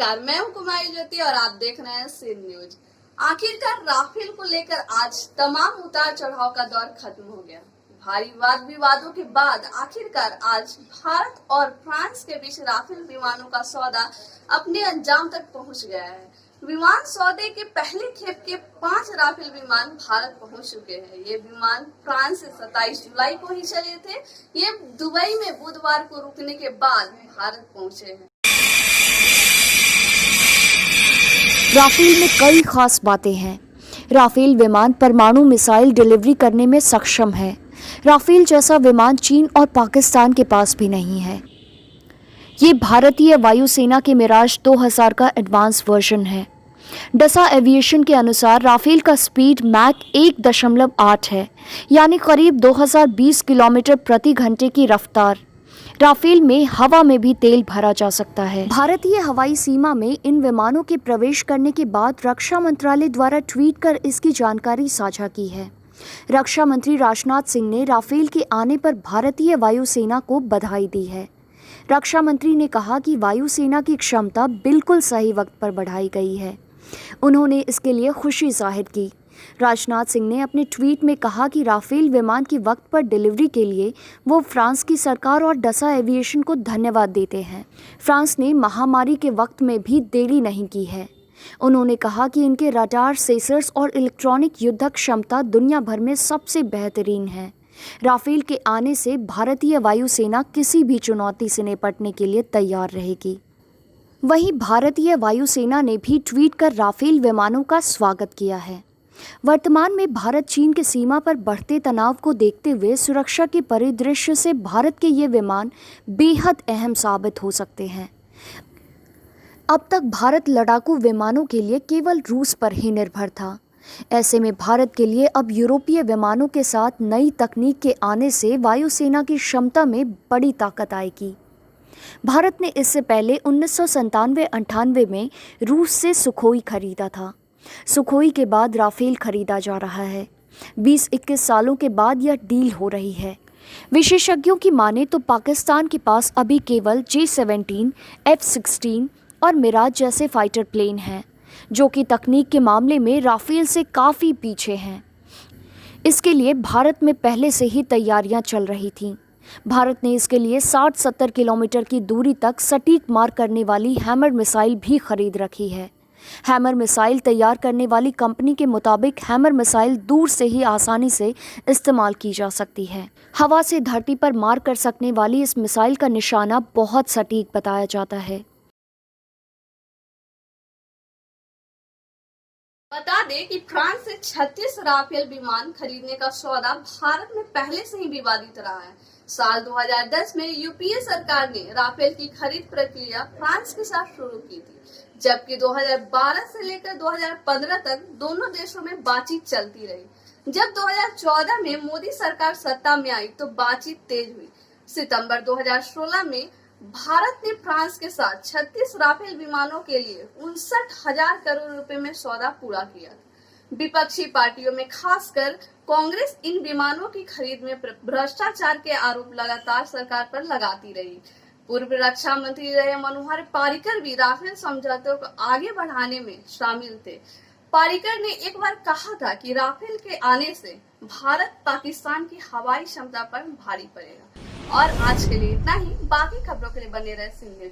नमस्कार, मैं हूं कुमारी ज्योति और आप देख रहे हैं सीन न्यूज। आखिरकार राफेल को लेकर आज तमाम उतार चढ़ाव का दौर खत्म हो गया। भारी वाद विवादों के बाद आखिरकार आज भारत और फ्रांस के बीच राफेल विमानों का सौदा अपने अंजाम तक पहुंच गया है। विमान सौदे के पहले खेप के 5 राफेल विमान भारत पहुंच चुके हैं। ये विमान फ्रांस से 27 जुलाई को ही चले थे। ये दुबई में बुधवार को रुकने के बाद भारत पहुंचे हैं। राफेल में कई खास बातें हैं। राफेल विमान परमाणु मिसाइल डिलीवरी करने में सक्षम है। राफेल जैसा विमान चीन और पाकिस्तान के पास भी नहीं है। ये भारतीय वायुसेना के मिराज 2000 का एडवांस वर्जन है। डसा एविएशन के अनुसार राफेल का स्पीड मैक 1.8 है, यानी करीब 2020 किलोमीटर प्रति घंटे की रफ्तार। राफेल में हवा में भी तेल भरा जा सकता है। भारतीय हवाई सीमा में इन विमानों के प्रवेश करने के बाद रक्षा मंत्रालय द्वारा ट्वीट कर इसकी जानकारी साझा की है। रक्षा मंत्री राजनाथ सिंह ने राफेल के आने पर भारतीय वायुसेना को बधाई दी है। रक्षा मंत्री ने कहा कि वायुसेना की क्षमता बिल्कुल सही वक्त पर बढ़ाई गई है। उन्होंने इसके लिए खुशी जाहिर की। राजनाथ सिंह ने अपने ट्वीट में कहा कि राफेल विमान की वक्त पर डिलीवरी के लिए वो फ्रांस की सरकार और डसा एविएशन को धन्यवाद देते हैं। फ्रांस ने महामारी के वक्त में भी देरी नहीं की है। उन्होंने कहा कि इनके रडार, सेंसर्स और इलेक्ट्रॉनिक युद्धक क्षमता दुनिया भर में सबसे बेहतरीन है। राफेल के आने से भारतीय वायुसेना किसी भी चुनौती से निपटने के लिए तैयार रहेगी। वहीं भारतीय वायुसेना ने भी ट्वीट कर राफेल विमानों का स्वागत किया है। वर्तमान में भारत चीन के सीमा पर बढ़ते तनाव को देखते हुए सुरक्षा के परिदृश्य से भारत के ये विमान बेहद अहम साबित हो सकते हैं। अब तक भारत लड़ाकू विमानों के लिए केवल रूस पर ही निर्भर था। ऐसे में भारत के लिए अब यूरोपीय विमानों के साथ नई तकनीक के आने से वायुसेना की क्षमता में बड़ी ताकत आएगी। भारत ने इससे पहले 1997-98 में रूस से सुखोई खरीदा था। सुखोई के बाद राफेल खरीदा जा रहा है। 20-21 सालों के बाद यह डील हो रही है। विशेषज्ञों की माने तो पाकिस्तान के पास अभी केवल J-17, F-16 और मिराज जैसे फाइटर प्लेन हैं, जो कि तकनीक के मामले में राफेल से काफ़ी पीछे हैं। इसके लिए भारत में पहले से ही तैयारियां चल रही थीं। भारत ने इसके लिए 60-70 किलोमीटर की दूरी तक सटीक मार करने वाली हैमर मिसाइल भी खरीद रखी है। हैमर मिसाइल तैयार करने वाली कंपनी के मुताबिक हैमर मिसाइल दूर से ही आसानी से इस्तेमाल की जा सकती है। हवा से धरती पर मार कर सकने वाली इस मिसाइल का निशाना बहुत सटीक बताया जाता है। बता दें कि फ्रांस से 36 राफेल विमान खरीदने का सौदा भारत में पहले से ही विवादित रहा है। साल 2010 में यूपीए सरकार ने राफेल की खरीद प्रक्रिया फ्रांस के साथ शुरू की थी, जबकि 2012 से लेकर 2015 तक दोनों देशों में बातचीत चलती रही। जब 2014 में मोदी सरकार सत्ता में आई तो बातचीत तेज हुई। सितंबर 2016 में भारत ने फ्रांस के साथ 36 राफेल विमानों के लिए 59,000 करोड़ रुपए में सौदा पूरा किया। विपक्षी पार्टियों में खासकर कांग्रेस इन विमानों की खरीद में भ्रष्टाचार के आरोप लगातार सरकार पर लगाती रही। पूर्व रक्षा मंत्री रहे मनोहर पर्रिकर भी राफेल समझौते को आगे बढ़ाने में शामिल थे। पर्रिकर ने एक बार कहा था कि राफेल के आने से भारत पाकिस्तान की हवाई क्षमता पर भारी पड़ेगा। और आज के लिए इतना ही। बाकी खबरों के लिए बने रहे सीन न्यूज।